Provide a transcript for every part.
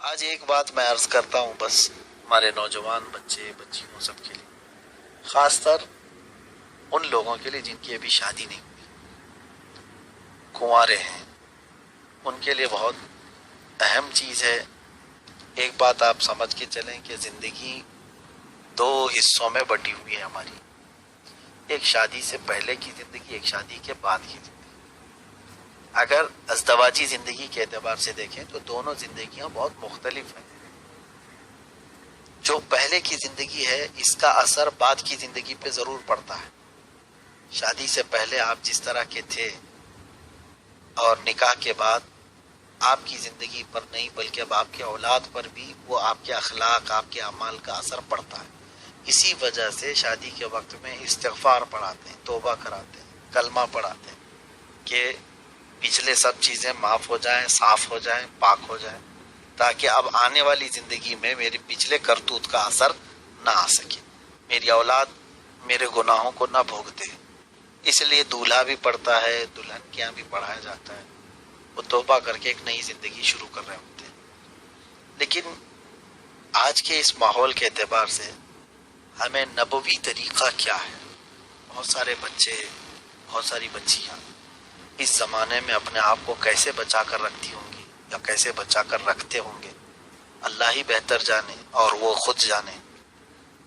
آج ایک بات میں عرض کرتا ہوں بس ہمارے نوجوان بچے بچیوں سب کے لیے، خاص طر ان لوگوں کے لیے جن کی ابھی شادی نہیں ہوئی، کنوارے ہیں، ان کے لیے بہت اہم چیز ہے۔ ایک بات آپ سمجھ کے چلیں کہ زندگی دو حصوں میں بٹی ہوئی ہے ہماری، ایک شادی سے پہلے کی زندگی، ایک شادی کے بعد کی زندگی۔ اگر ازدواجی زندگی کے اعتبار سے دیکھیں تو دونوں زندگیاں بہت مختلف ہیں۔ جو پہلے کی زندگی ہے اس کا اثر بعد کی زندگی پہ ضرور پڑتا ہے۔ شادی سے پہلے آپ جس طرح کے تھے اور نکاح کے بعد آپ کی زندگی پر نہیں بلکہ اب آپ کے اولاد پر بھی وہ آپ کے اخلاق، آپ کے اعمال کا اثر پڑتا ہے۔ اسی وجہ سے شادی کے وقت میں استغفار پڑھاتے ہیں، توبہ کراتے ہیں، کلمہ پڑھاتے ہیں کہ پچھلے سب چیزیں معاف ہو جائیں، صاف ہو جائیں، پاک ہو جائیں، تاکہ اب آنے والی زندگی میں میرے پچھلے کرتوت کا اثر نہ آ سکے، میری اولاد میرے گناہوں کو نہ بھوگتے۔ اس لیے دولہا بھی پڑھتا ہے، دلہن کے یہاں بھی پڑھایا جاتا ہے، وہ توبہ کر کے ایک نئی زندگی شروع کر رہے ہوتے ہیں۔ لیکن آج کے اس ماحول کے اعتبار سے ہمیں نبوی طریقہ کیا ہے؟ بہت سارے بچے، بہت ساری بچیاں اس زمانے میں اپنے آپ کو کیسے بچا کر رکھتی ہوں گی یا کیسے بچا کر رکھتے ہوں گے، اللہ ہی بہتر جانے اور وہ خود جانے۔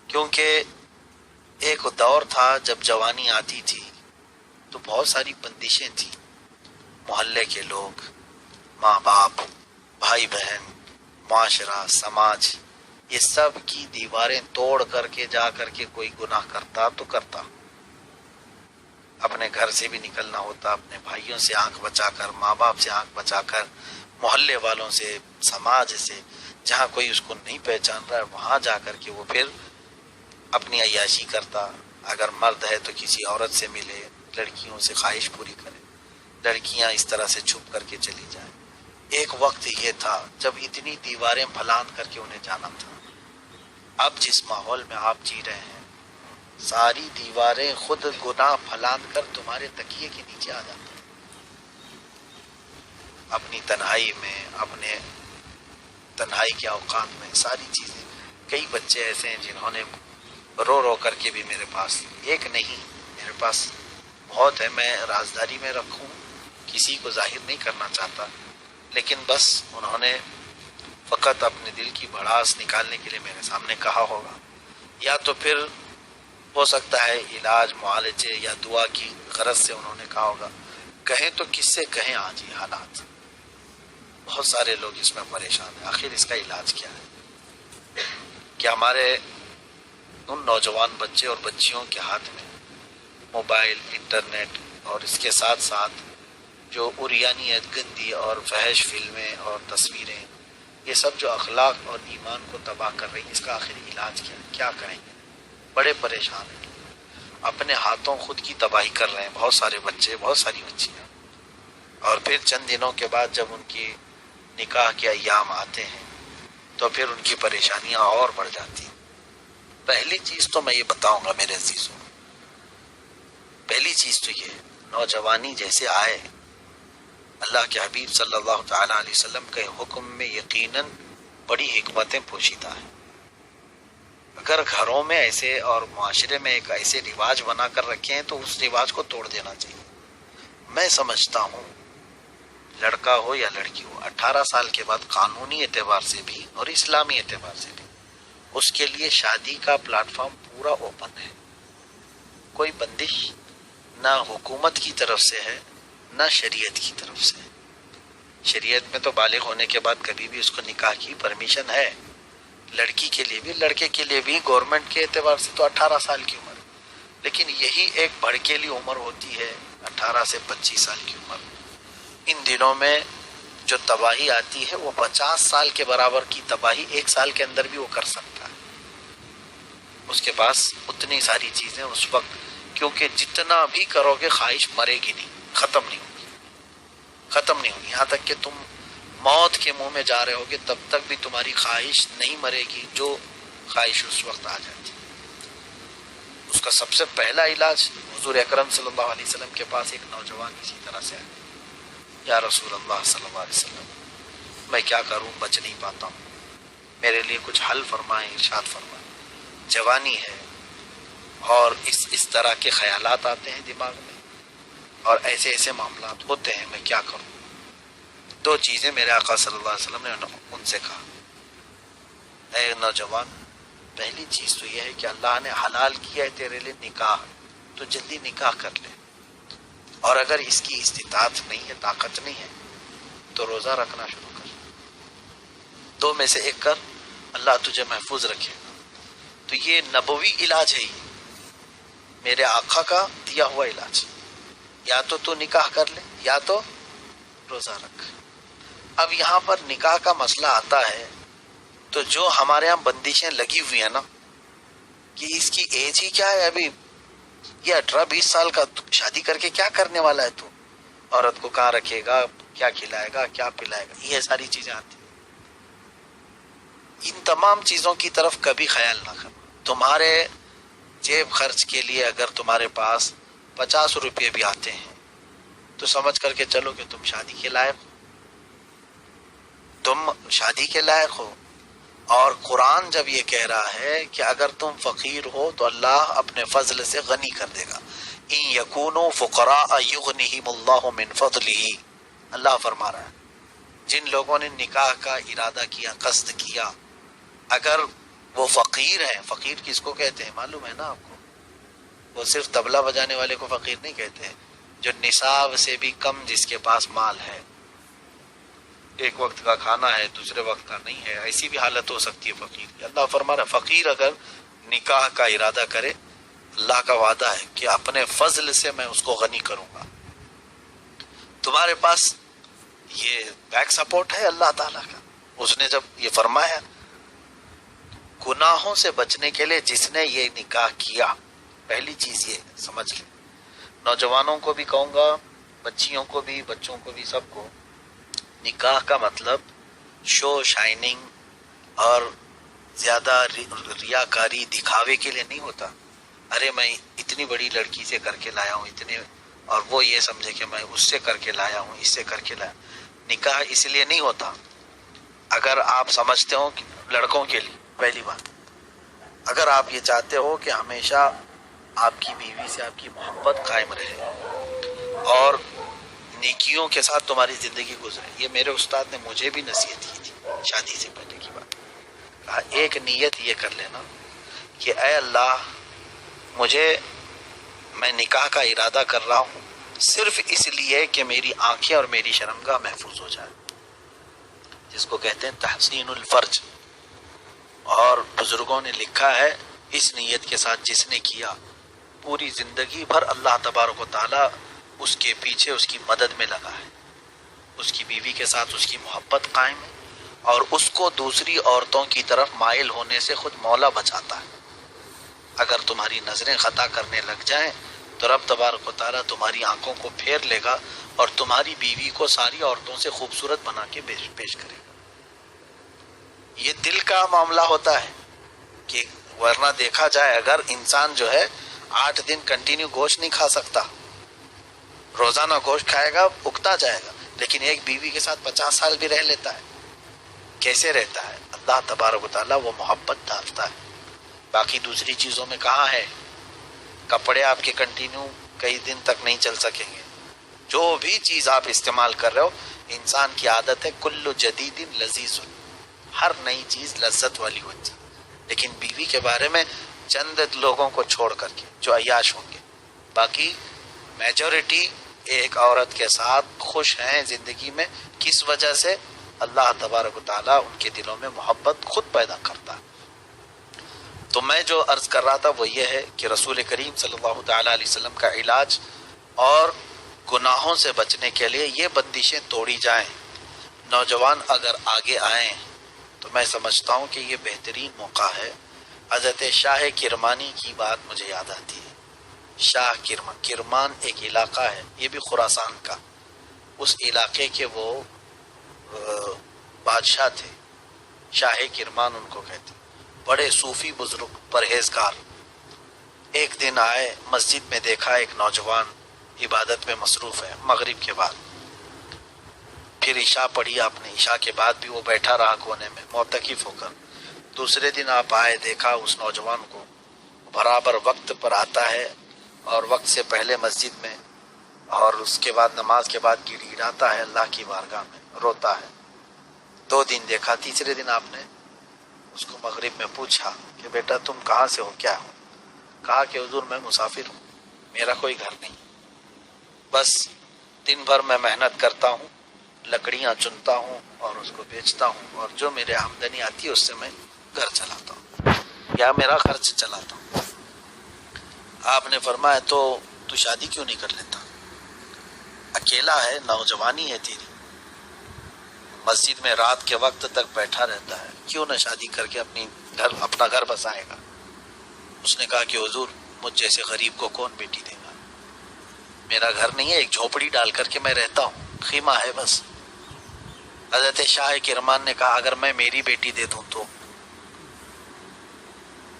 کیونکہ ایک دور تھا جب جوانی آتی تھی تو بہت ساری بندشیں تھیں، محلے کے لوگ، ماں باپ، بھائی بہن، معاشرہ، سماج، یہ سب کی دیواریں توڑ کر کے جا کر کے کوئی گناہ کرتا تو کرتا، اپنے گھر سے بھی نکلنا ہوتا، اپنے بھائیوں سے آنکھ بچا کر، ماں باپ سے آنکھ بچا کر، محلے والوں سے، سماج سے، جہاں کوئی اس کو نہیں پہچان رہا ہے وہاں جا کر کے وہ پھر اپنی عیاشی کرتا۔ اگر مرد ہے تو کسی عورت سے ملے، لڑکیوں سے خواہش پوری کرے، لڑکیاں اس طرح سے چھپ کر کے چلی جائیں۔ ایک وقت یہ تھا جب اتنی دیواریں پھلان کر کے انہیں جانا تھا۔ اب جس ماحول میں آپ جی رہے ہیں ساری دیواریں خود گناہ پھلان کر تمہارے تکیے کے نیچے آ جاتی ہیں۔ اپنی تنہائی میں، اپنے تنہائی کے اوقات میں ساری چیزیں۔ کئی بچے ایسے ہیں جنہوں نے رو رو کر کے بھی میرے پاس، ایک نہیں میرے پاس بہت ہے، میں رازداری میں رکھوں، کسی کو ظاہر نہیں کرنا چاہتا، لیکن بس انہوں نے فقط اپنے دل کی بھڑاس نکالنے کے لیے میرے سامنے کہا ہوگا، یا تو پھر ہو سکتا ہے علاج، معالجے یا دعا کی غرض سے انہوں نے کہا ہوگا۔ کہیں تو کس سے کہیں آج یہ حالات؟ بہت سارے لوگ اس میں پریشان ہیں۔ آخر اس کا علاج کیا ہے؟ کہ ہمارے ان نوجوان بچے اور بچیوں کے ہاتھ میں موبائل، انٹرنیٹ اور اس کے ساتھ ساتھ جو عریانیت، گندی اور فحش فلمیں اور تصویریں، یہ سب جو اخلاق اور ایمان کو تباہ کر رہی ہیں، اس کا آخر علاج کیا ہے؟ کیا کریں گے؟ بڑے پریشان ہیں، اپنے ہاتھوں خود کی تباہی کر رہے ہیں بہت سارے بچے، بہت ساری بچیاں۔ اور پھر چند دنوں کے بعد جب ان کی نکاح کے ایام آتے ہیں تو پھر ان کی پریشانیاں اور بڑھ جاتی ہیں۔ پہلی چیز تو میں یہ بتاؤں گا میرے عزیزوں، پہلی چیز تو یہ، نوجوانی جیسے آئے، اللہ کے حبیب صلی اللہ تعالیٰ علیہ وسلم کے حکم میں یقیناً بڑی حکمتیں پوشیدہ ہیں۔ اگر گھروں میں ایسے اور معاشرے میں ایک ایسے رواج بنا کر رکھے ہیں تو اس رواج کو توڑ دینا چاہیے۔ میں سمجھتا ہوں لڑکا ہو یا لڑکی ہو، 18 سال کے بعد قانونی اعتبار سے بھی اور اسلامی اعتبار سے بھی اس کے لیے شادی کا پلیٹ فارم پورا اوپن ہے۔ کوئی بندش نہ حکومت کی طرف سے ہے نہ شریعت کی طرف سے۔ شریعت میں تو بالغ ہونے کے بعد کبھی بھی اس کو نکاح کی پرمیشن ہے، لڑکی کے لیے بھی، لڑکے کے لیے بھی۔ گورنمنٹ کے اعتبار سے تو 18 سال کی عمر، لیکن یہی ایک بھڑکیلی عمر ہوتی ہے 18 سے 25 سال کی عمر۔ ان دنوں میں جو تباہی آتی ہے وہ 50 سال کے برابر کی تباہی 1 سال کے اندر بھی وہ کر سکتا ہے۔ اس کے پاس اتنی ساری چیزیں اس وقت، کیونکہ جتنا بھی کرو گے خواہش مرے گی نہیں، ختم نہیں ہوگی، ختم نہیں ہوگی، یہاں تک کہ تم موت کے منہ میں جا رہے ہوگے تب تک بھی تمہاری خواہش نہیں مرے گی، جو خواہش اس وقت آ جاتی۔ اس کا سب سے پہلا علاج، حضور اکرم صلی اللہ علیہ وسلم کے پاس ایک نوجوان اسی طرح سے آیا، یا رسول اللہ صلی اللہ علیہ وسلم میں کیا کروں، بچ نہیں پاتا ہوں۔ میرے لیے کچھ حل فرمائیں، ارشاد فرمائیں۔ جوانی ہے اور اس طرح کے خیالات آتے ہیں دماغ میں اور ایسے ایسے معاملات ہوتے ہیں، میں کیا کروں؟ دو چیزیں میرے آقا صلی اللہ علیہ وسلم نے ان سے کہا، اے نوجوان، پہلی چیز تو یہ ہے کہ اللہ نے حلال کیا ہے تیرے لیے نکاح، تو جلدی نکاح کر لے، اور اگر اس کی استطاعت نہیں ہے، طاقت نہیں ہے، تو روزہ رکھنا شروع کر، دو میں سے ایک کر، اللہ تجھے محفوظ رکھے گا۔ تو یہ نبوی علاج ہے، یہ میرے آقا کا دیا ہوا علاج، یا تو نکاح کر لے یا تو روزہ رکھ۔ اب یہاں پر نکاح کا مسئلہ آتا ہے تو جو ہمارے یہاں بندشیں لگی ہوئی ہیں نا کہ اس کی ایج ہی کیا ہے، ابھی یہ 18-20 سال کا، شادی کر کے کیا کرنے والا ہے تو، عورت کو کہاں رکھے گا، کیا کھلائے گا، کیا پلائے گا، یہ ساری چیزیں آتی ہیں۔ ان تمام چیزوں کی طرف کبھی خیال نہ کرنا۔ تمہارے جیب خرچ کے لیے اگر تمہارے پاس 50 روپے بھی آتے ہیں تو سمجھ کر کے چلو کہ تم شادی کے لائق ہو، تم شادی کے لائق ہو۔ اور قرآن جب یہ کہہ رہا ہے کہ اگر تم فقیر ہو تو اللہ اپنے فضل سے غنی کر دے گا، ان یکونوا فقراء یغنہم اللہ من فضلہ، اللہ فرما رہا ہے جن لوگوں نے نکاح کا ارادہ کیا، قصد کیا، اگر وہ فقیر ہیں، فقیر کس کو کہتے ہیں معلوم ہے نا آپ کو؟ وہ صرف طبلہ بجانے والے کو فقیر نہیں کہتے ہیں، جو نصاب سے بھی کم جس کے پاس مال ہے، ایک وقت کا کھانا ہے دوسرے وقت کا نہیں ہے، ایسی بھی حالت ہو سکتی ہے فقیر کی۔ اللہ فرما رہا ہے فقیر اگر نکاح کا ارادہ کرے، اللہ کا وعدہ ہے کہ اپنے فضل سے میں اس کو غنی کروں گا۔ تمہارے پاس یہ بیک سپورٹ ہے اللہ تعالیٰ کا۔ اس نے جب یہ فرمایا گناہوں سے بچنے کے لیے جس نے یہ نکاح کیا، پہلی چیز یہ سمجھ لیں، نوجوانوں کو بھی کہوں گا، بچیوں کو بھی، بچوں کو بھی، سب کو، نکاح کا مطلب شو شائننگ اور زیادہ ریاکاری دکھاوے کے لیے نہیں ہوتا۔ ارے میں اتنی بڑی لڑکی سے کر کے لایا ہوں اتنے، اور وہ یہ سمجھے کہ میں اس سے کر کے لایا ہوں، اس سے کر کے لایا۔ نکاح اس لیے نہیں ہوتا۔ اگر آپ سمجھتے ہو کہ لڑکوں کے لیے، پہلی بات، اگر آپ یہ چاہتے ہو کہ ہمیشہ آپ کی بیوی سے آپ کی محبت قائم رہے اور نیکیوں کے ساتھ تمہاری زندگی گزرے، یہ میرے استاد نے مجھے بھی نصیحت کی تھی شادی سے پہلے کی بات، کہا ایک نیت یہ کر لینا کہ اے اللہ، میں نکاح کا ارادہ کر رہا ہوں صرف اس لیے کہ میری آنکھیں اور میری شرمگاہ محفوظ ہو جائے، جس کو کہتے ہیں تحسین الفرج۔ اور بزرگوں نے لکھا ہے اس نیت کے ساتھ جس نے کیا، پوری زندگی بھر اللہ تبارک و تعالی اس کے پیچھے اس کی مدد میں لگا ہے، اس کی بیوی کے ساتھ اس کی محبت قائم ہے، اور اس کو دوسری عورتوں کی طرف مائل ہونے سے خود مولا بچاتا ہے۔ اگر تمہاری نظریں خطا کرنے لگ جائیں تو رب تبارک و تعالیٰ تمہاری آنکھوں کو پھیر لے گا اور تمہاری بیوی کو ساری عورتوں سے خوبصورت بنا کے پیش کرے گا۔ یہ دل کا معاملہ ہوتا ہے کہ ورنہ دیکھا جائے اگر انسان جو ہے 8 دن کنٹینیو گوشت نہیں کھا سکتا، روزانہ گوشت کھائے گا اکتا جائے گا، لیکن ایک بیوی کے ساتھ 50 سال بھی رہ لیتا ہے، کیسے رہتا ہے؟ اللہ تبارک و تعالیٰ وہ محبت ڈالتا ہے۔ باقی دوسری چیزوں میں کہاں ہے؟ کپڑے آپ کے کنٹینیو کئی دن تک نہیں چل سکیں گے، جو بھی چیز آپ استعمال کر رہے ہو، انسان کی عادت ہے کل جدید لذیذ، ہر نئی چیز لذت والی ہوتی ہے، لیکن بیوی کے بارے میں چند لوگوں کو چھوڑ کر کے جو عیاش ہوں گے، باقی میجورٹی ایک عورت کے ساتھ خوش ہیں زندگی میں۔ کس وجہ سے؟ اللہ تبارک و تعالیٰ ان کے دلوں میں محبت خود پیدا کرتا ہے۔ تو میں جو عرض کر رہا تھا وہ یہ ہے کہ رسول کریم صلی اللہ تعالیٰ علیہ وسلم کا علاج اور گناہوں سے بچنے کے لیے یہ بندشیں توڑی جائیں۔ نوجوان اگر آگے آئیں تو میں سمجھتا ہوں کہ یہ بہترین موقع ہے۔ حضرت شاہ کرمانی کی بات مجھے یاد آتی ہے۔ شاہ کرمان ایک علاقہ ہے، یہ بھی خراسان کا، اس علاقے کے وہ بادشاہ تھے، شاہ کرمان ان کو کہتے، بڑے صوفی بزرگ پرہیزگار۔ ایک دن آئے مسجد میں، دیکھا ایک نوجوان عبادت میں مصروف ہے مغرب کے بعد، پھر عشاء پڑھی آپ نے، عشاء کے بعد بھی وہ بیٹھا رہا کونے میں معتکف ہو کر، دوسرے دن آپ آئے، دیکھا اس نوجوان کو برابر وقت پر آتا ہے اور وقت سے پہلے مسجد میں، اور اس کے بعد نماز کے بعد گڑ گڑاتا ہے اللہ کی بارگاہ میں، روتا ہے۔ 2 دن دیکھا، تیسرے دن آپ نے اس کو مغرب میں پوچھا کہ بیٹا تم کہاں سے ہو، کیا ہو؟ کہا کہ حضور میں مسافر ہوں، میرا کوئی گھر نہیں، بس دن بھر میں محنت کرتا ہوں، لکڑیاں چنتا ہوں اور اس کو بیچتا ہوں، اور جو میرے آمدنی آتی ہے اس سے میں گھر چلاتا ہوں یا میرا خرچ چلاتا ہوں۔ آپ نے فرمایا تو شادی کیوں نہیں کر لیتا؟ اکیلا ہے، نوجوانی ہے تیری، مسجد میں رات کے وقت تک بیٹھا رہتا ہے، کیوں نہ شادی کر کے اپنا گھر بسائے گا؟ اس نے کہا کہ حضور مجھ جیسے غریب کو کون بیٹی دے گا؟ میرا گھر نہیں ہے، ایک جھوپڑی ڈال کر کے میں رہتا ہوں، خیمہ ہے بس۔ حضرت شاہ کرمان نے کہا اگر میں میری بیٹی دے دوں تو؟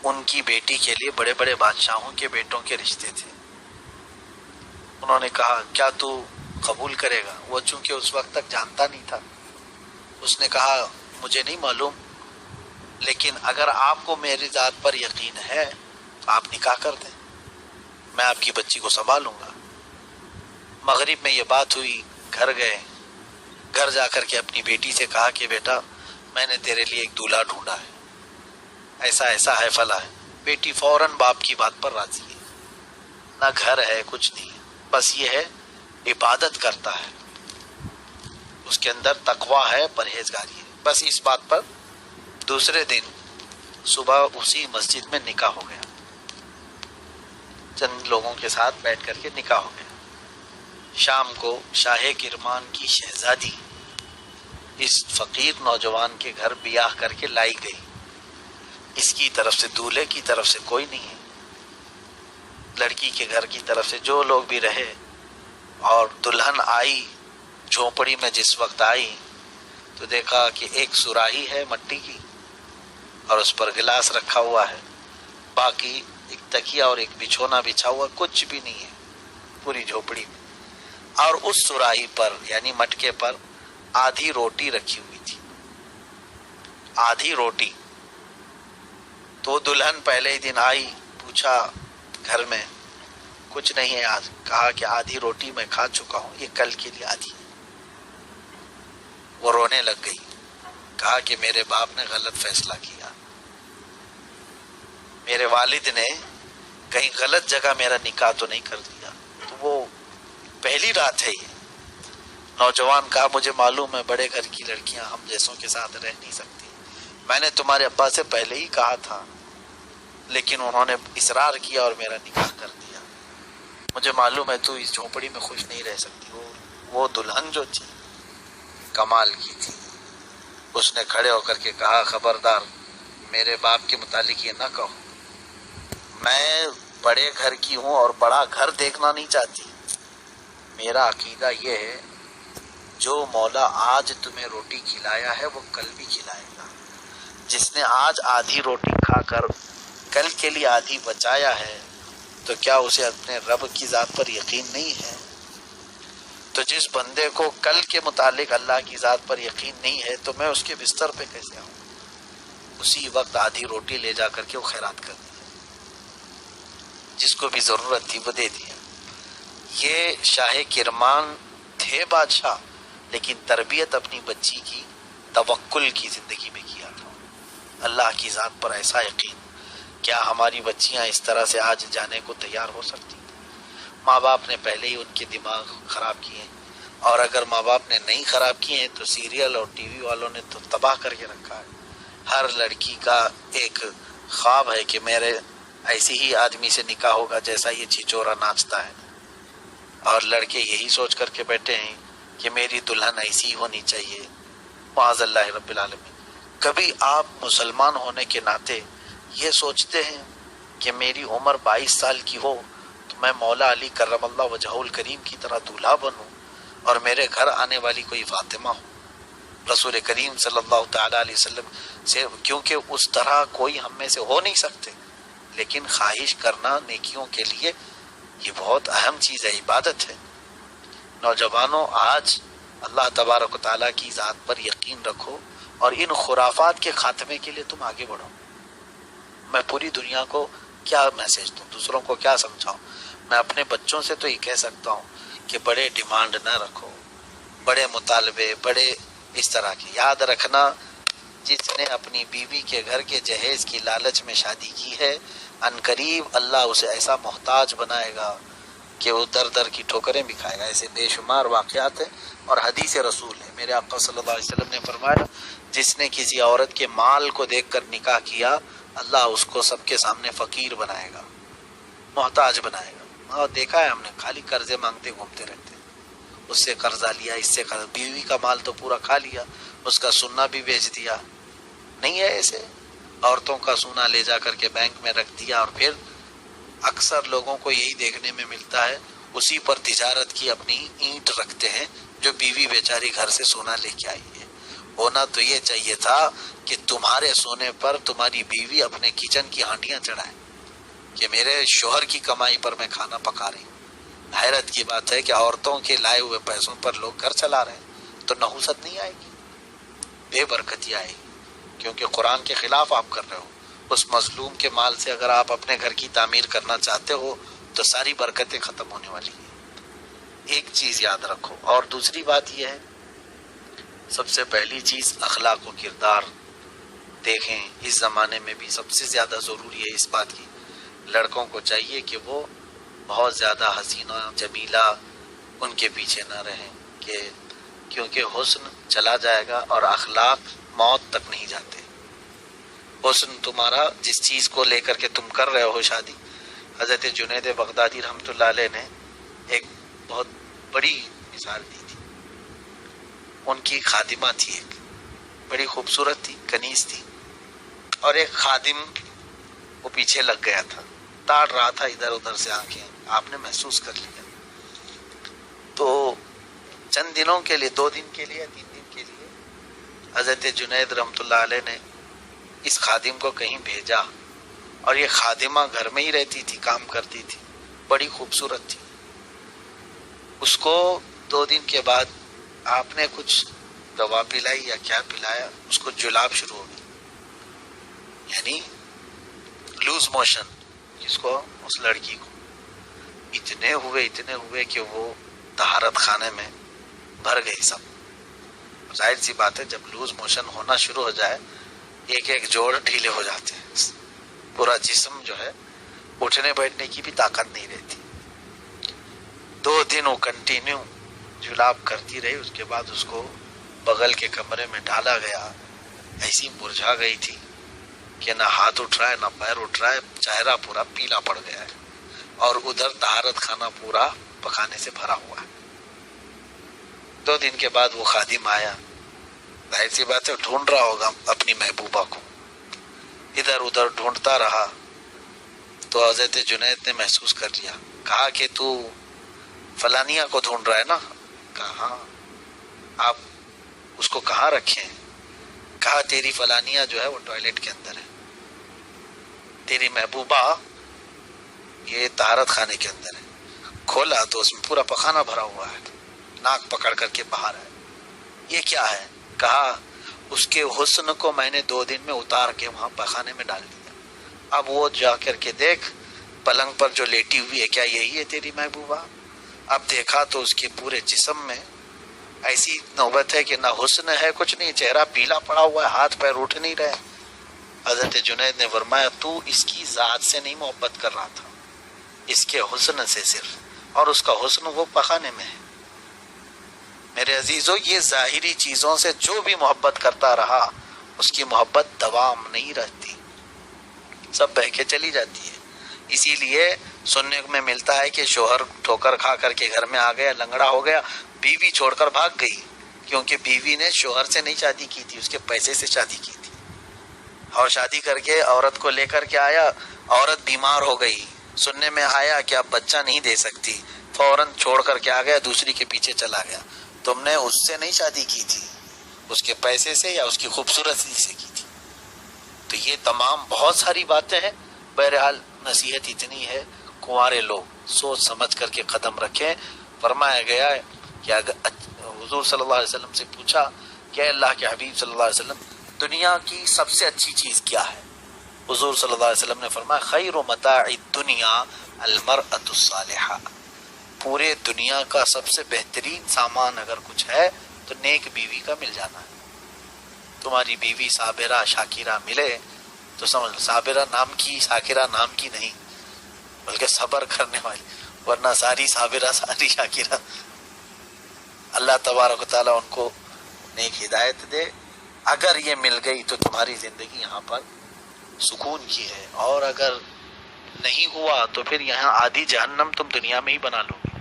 ان کی بیٹی کے لیے بڑے بڑے بادشاہوں کے بیٹوں کے رشتے تھے۔ انہوں نے کہا کیا تو قبول کرے گا؟ وہ چونکہ اس وقت تک جانتا نہیں تھا، اس نے کہا مجھے نہیں معلوم، لیکن اگر آپ کو میری ذات پر یقین ہے تو آپ نکاح کر دیں، میں آپ کی بچی کو سنبھالوں گا۔ مغرب میں یہ بات ہوئی، گھر گئے، گھر جا کر کے اپنی بیٹی سے کہا کہ بیٹا میں نے تیرے لیے ایک دولہا ڈھونڈا ہے، ایسا ایسا ہے، فلاں ہے۔ بیٹی فوراً باپ کی بات پر راضی ہے، نہ گھر ہے کچھ نہیں ہے، بس یہ ہے عبادت کرتا ہے، اس کے اندر تقوی ہے، پرہیزگاری ہے، بس اس بات پر دوسرے دن صبح اسی مسجد میں نکاح ہو گیا، چند لوگوں کے ساتھ بیٹھ کر کے نکاح ہو گیا۔ شام کو شاہ کرمان کی شہزادی اس فقیر نوجوان کے گھر بیاہ کر کے لائی گئی، اس کی طرف سے، دولہے کی طرف سے کوئی نہیں ہے، لڑکی کے گھر کی طرف سے جو لوگ بھی رہے، اور دلہن آئی جھونپڑی میں، جس وقت آئی تو دیکھا کہ ایک سراہی ہے مٹی کی اور اس پر گلاس رکھا ہوا ہے، باقی ایک تکیہ اور ایک بچھونا بچھا ہوا، کچھ بھی نہیں ہے پوری جھونپڑی میں، اور اس سراہی پر یعنی مٹکے پر آدھی روٹی رکھی ہوئی تھی، آدھی روٹی۔ تو دلہن پہلے ہی دن آئی، پوچھا گھر میں کچھ نہیں ہے آج، کہا کہ آدھی روٹی میں کھا چکا ہوں، یہ کل کے لیے آدھی۔ وہ رونے لگ گئی، کہا کہ میرے باپ نے غلط فیصلہ کیا، میرے والد نے کہیں غلط جگہ میرا نکاح تو نہیں کر دیا۔ تو وہ پہلی رات ہے یہ نوجوان کہا مجھے معلوم ہے بڑے گھر کی لڑکیاں ہم جیسوں کے ساتھ رہ نہیں سکتی، میں نے تمہارے ابا سے پہلے ہی کہا تھا، لیکن انہوں نے اصرار کیا اور میرا نکاح کر دیا، مجھے معلوم ہے تو اس جھونپڑی میں خوش نہیں رہ سکتی۔ وہ دلہن جو تھی کمال کی تھی، اس نے کھڑے ہو کر کے کہا خبردار میرے باپ کے متعلق یہ نہ کہو، میں بڑے گھر کی ہوں اور بڑا گھر دیکھنا نہیں چاہتی، میرا عقیدہ یہ ہے جو مولا آج تمہیں روٹی کھلایا ہے وہ کل بھی کھلائے گا، جس نے آج آدھی روٹی کھا کر کل کے لیے آدھی بچایا ہے تو کیا اسے اپنے رب کی ذات پر یقین نہیں ہے؟ تو جس بندے کو کل کے متعلق اللہ کی ذات پر یقین نہیں ہے تو میں اس کے بستر پہ کیسے آؤں؟ اسی وقت آدھی روٹی لے جا کر کے وہ خیرات کر دیا، جس کو بھی ضرورت تھی وہ دے دیا۔ یہ شاہ کرمان تھے بادشاہ، لیکن تربیت اپنی بچی کی توکل کی زندگی میں کیا تھا، اللہ کی ذات پر ایسا یقین۔ کیا ہماری بچیاں اس طرح سے آج جانے کو تیار ہو سکتی؟ ماں باپ نے پہلے ہی ان کے دماغ خراب کیے ہیں، اور اگر ماں باپ نے نہیں خراب کیے ہیں تو سیریل اور ٹی وی والوں نے تو تباہ کر کے رکھا ہے۔ ہر لڑکی کا ایک خواب ہے کہ میرے ایسی ہی آدمی سے نکاح ہوگا جیسا یہ چھچورا ناچتا ہے، اور لڑکے یہی سوچ کر کے بیٹھے ہیں کہ میری دلہن ایسی ہی ہونی چاہیے، معاذ اللہ رب العالمین۔ کبھی آپ مسلمان ہونے کے ناطے یہ سوچتے ہیں کہ میری عمر 22 سال کی ہو تو میں مولا علی کرم اللہ وجہہ الکریم کی طرح دولہا بنوں اور میرے گھر آنے والی کوئی فاطمہ ہو رسول کریم صلی اللہ تعالی علیہ وسلم سے، کیونکہ اس طرح کوئی ہم میں سے ہو نہیں سکتے، لیکن خواہش کرنا نیکیوں کے لیے یہ بہت اہم چیز ہے، عبادت ہے۔ نوجوانوں آج اللہ تبارک و تعالیٰ کی ذات پر یقین رکھو اور ان خرافات کے خاتمے کے لیے تم آگے بڑھو۔ میں پوری دنیا کو کیا میسج دوں، دوسروں کو کیا سمجھاؤں؟ میں اپنے بچوں سے تو یہ کہہ سکتا ہوں کہ بڑے ڈیمانڈ نہ رکھو، بڑے مطالبے، بڑے اس طرح کی۔ یاد رکھنا، جس نے اپنی بیوی کے گھر کے جہیز کی لالچ میں شادی کی ہے، عنقریب اللہ اسے ایسا محتاج بنائے گا کہ وہ در در کی ٹھوکریں بھی کھائے گا۔ ایسے بے شمار واقعات ہیں اور حدیث رسول ہے۔ میرے آقا صلی اللہ علیہ وسلم نے فرمایا، جس نے کسی عورت کے مال کو دیکھ کر نکاح کیا، اللہ اس کو سب کے سامنے فقیر بنائے گا، محتاج بنائے گا۔ اور دیکھا ہے ہم نے، خالی قرضے مانگتے گھومتے رہتے، اس سے قرضہ لیا، اس سے قرض، بیوی کا مال تو پورا کھا لیا، اس کا سونا بھی بیچ دیا۔ نہیں ہے ایسے؟ عورتوں کا سونا لے جا کر کے بینک میں رکھ دیا، اور پھر اکثر لوگوں کو یہی دیکھنے میں ملتا ہے، اسی پر تجارت کی اپنی اینٹ رکھتے ہیں جو بیوی بیچاری گھر سے سونا لے کے آئی ہے۔ ہونا تو یہ چاہیے تھا کہ تمہارے سونے پر تمہاری بیوی اپنے کچن کی ہانڈیاں چڑھائے کہ میرے شوہر کی کمائی پر میں کھانا پکا رہی ہوں۔ حیرت کی بات ہے کہ عورتوں کے لائے ہوئے پیسوں پر لوگ گھر چلا رہے ہیں، تو نحوست نہیں آئے گی، بے برکتی آئے گی، کیونکہ قرآن کے خلاف آپ کر رہے ہو۔ اس مظلوم کے مال سے اگر آپ اپنے گھر کی تعمیر کرنا چاہتے ہو تو ساری برکتیں ختم ہونے والی ہیں۔ ایک چیز یاد رکھو، اور دوسری بات یہ ہے، سب سے پہلی چیز اخلاق و کردار دیکھیں۔ اس زمانے میں بھی سب سے زیادہ ضروری ہے اس بات کی، لڑکوں کو چاہیے کہ وہ بہت زیادہ حسینہ جمیلہ ان کے پیچھے نہ رہیں، کیونکہ حسن چلا جائے گا اور اخلاق موت تک نہیں جاتے۔ حسن تمہارا جس چیز کو لے کر کے تم کر رہے ہو شادی، حضرت جنید بغدادی رحمۃ اللہ علیہ نے ایک بہت بڑی مثال دی تھی۔ ان کی خادمہ تھی، ایک بڑی خوبصورت تھی، کنیز تھی، اور ایک خادم وہ پیچھے لگ گیا تھا، تاڑ رہا تھا ادھر ادھر سے آنکھیں، آپ نے محسوس کر لیا۔ تو چند دنوں کے لیے، 2 دن کے لیے، 3 دن کے لیے، حضرت جنید رحمۃ اللہ علیہ نے اس خادم کو کہیں بھیجا، اور یہ خادمہ گھر میں ہی رہتی تھی، کام کرتی تھی، بڑی خوبصورت تھی۔ اس کو 2 دن کے بعد آپ نے کچھ دوا پلائی یا کیا پلایا، اس کو جلاب شروع ہو گئی، یعنی لوز موشن، جس کو اس لڑکی کو اتنے ہوئے کہ وہ طہارت خانے میں بھر گئی سب۔ ظاہر سی بات ہے، جب لوز موشن ہونا شروع ہو جائے، ایک ایک جوڑ ڈھیلے ہو جاتے ہیں، پورا جسم جو ہے اٹھنے بیٹھنے کی بھی طاقت نہیں رہتی۔ 2 دن وہ کنٹینیو جلاب کرتی رہی، اس کے بعد اس کو بغل کے کمرے میں ڈالا گیا، ایسی مرجھا گئی تھی کہ نہ ہاتھ اٹھ رہا ہے نہ پیر اٹھ رہا ہے، چہرہ پورا پیلا پڑ گیا ہے، اور ادھر طہارت خانہ پورا پکانے سے بھرا ہوا ہے۔ 2 دن کے بعد وہ خادم آیا، ظاہر سی بات ہے ڈھونڈ رہا ہوگا اپنی محبوبہ کو، ادھر ادھر ڈھونڈتا رہا، تو حضرت جنید نے محسوس کر لیا، کہا کہ تو فلانیہ کو ڈھونڈ رہا ہے نا؟ کہا ہاں۔ آپ اس کو کہاں رکھیں؟ کہا تیری فلانیہ جو ہے وہ ٹوائلٹ کے اندر ہے، تیری محبوبہ یہ طہارت خانے کے اندر ہے۔ کھولا تو اس میں پورا پخانہ بھرا ہوا ہے، ناک پکڑ کر کے باہر ہے۔ یہ کیا ہے؟ کہا اس کے حسن کو میں نے 2 دن میں اتار کے وہاں پخانے میں ڈال دیا، اب وہ جا کر کے دیکھ پلنگ پر جو لیٹی ہوئی ہے، کیا یہی ہے تیری محبوبہ؟ اب دیکھا تو اس کے پورے جسم میں ایسی نوبت ہے کہ نہ حسن ہے، کچھ نہیں، چہرہ پیلا پڑا ہوا ہے، ہاتھ پیر اٹھ نہیں رہے۔ حضرت جنید نے فرمایا تو اس کی ذات سے نہیں محبت کر رہا تھا، اس کے حسن سے صرف، اور اس کا حسن وہ پخانے میں ہے۔ میرے عزیزو، یہ ظاہری چیزوں سے جو بھی محبت کرتا رہا، اس کی محبت دوام نہیں رہتی، سب بہہ کے چلی جاتی ہے۔ اسی لیے سننے میں ملتا ہے کہ شوہر ٹھوکر کھا کر کے گھر میں آ گیا، لنگڑا ہو گیا، بیوی چھوڑ کر بھاگ گئی، کیونکہ بیوی نے شوہر سے نہیں شادی کی تھی، اس کے پیسے سے شادی کی تھی، اور شادی کر کے عورت کو لے کر کے آیا، عورت بیمار ہو گئی، سننے میں آیا کہ اب بچہ نہیں دے سکتی، فوراً چھوڑ کر کے آ گیا، دوسری کے پیچھے چلا گیا۔ تم نے اس سے نہیں شادی کی تھی، اس کے پیسے سے یا اس کی خوبصورتی سے کی تھی۔ تو یہ تمام بہت ساری باتیں ہیں۔ بہرحال نصیحت اتنی ہے، کنوارے لوگ سوچ سمجھ کر کے قدم رکھیں۔ فرمایا گیا ہے کہ اگر حضور صلی اللہ علیہ وسلم سے پوچھا کہ اے اللہ کے حبیب صلی اللہ علیہ وسلم، دنیا کی سب سے اچھی چیز کیا ہے؟ حضور صلی اللہ علیہ وسلم نے فرمایا خیر متاع الدنیا المرأة الصالحہ، پورے دنیا کا سب سے بہترین سامان اگر کچھ ہے تو نیک بیوی کا مل جانا ہے۔ تمہاری بیوی صابرہ شاکرہ ملے تو سمجھ، صابرہ نام کی شاکرہ نام کی نہیں بلکہ صبر کرنے والی، ورنہ ساری صابرہ ساری شاکرہ۔ اللہ تبارک و تعالیٰ ان کو نیک ہدایت دے۔ اگر یہ مل گئی تو تمہاری زندگی یہاں پر سکون کی ہے، اور اگر نہیں ہوا تو پھر یہاں آدھی جہنم تم دنیا میں ہی بنا لو گے۔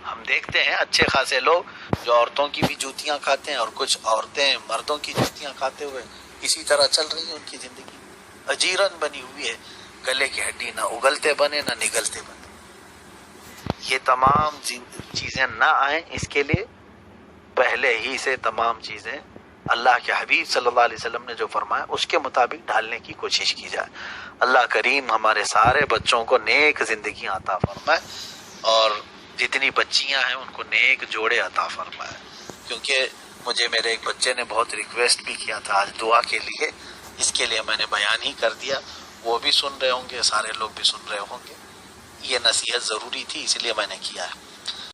ہم دیکھتے ہیں اچھے خاصے لوگ جو عورتوں کی بھی جوتیاں کھاتے ہیں، اور کچھ عورتیں مردوں کی جوتیاں کھاتے ہوئے اسی طرح چل رہی ہیں، ان کی زندگی اجیرن بنی ہوئی ہے، گلے کی ہڈی نہ اگلتے بنے نہ نگلتے بنے۔ یہ تمام چیزیں نہ آئیں، اس کے لیے پہلے ہی سے تمام چیزیں اللہ کے حبیب صلی اللہ علیہ وسلم نے جو فرمایا اس کے مطابق ڈھالنے کی کوشش کی جائے۔ اللہ کریم ہمارے سارے بچوں کو نیک زندگی عطا فرمائے، اور جتنی بچیاں ہیں ان کو نیک جوڑے عطا فرمائے، کیونکہ مجھے میرے ایک بچے نے بہت ریکویسٹ بھی کیا تھا آج دعا کے لیے، اس کے لیے میں نے بیان ہی کر دیا۔ وہ بھی سن رہے ہوں گے، سارے لوگ بھی سن رہے ہوں گے، یہ نصیحت ضروری تھی اس لیے میں نے کیا ہے۔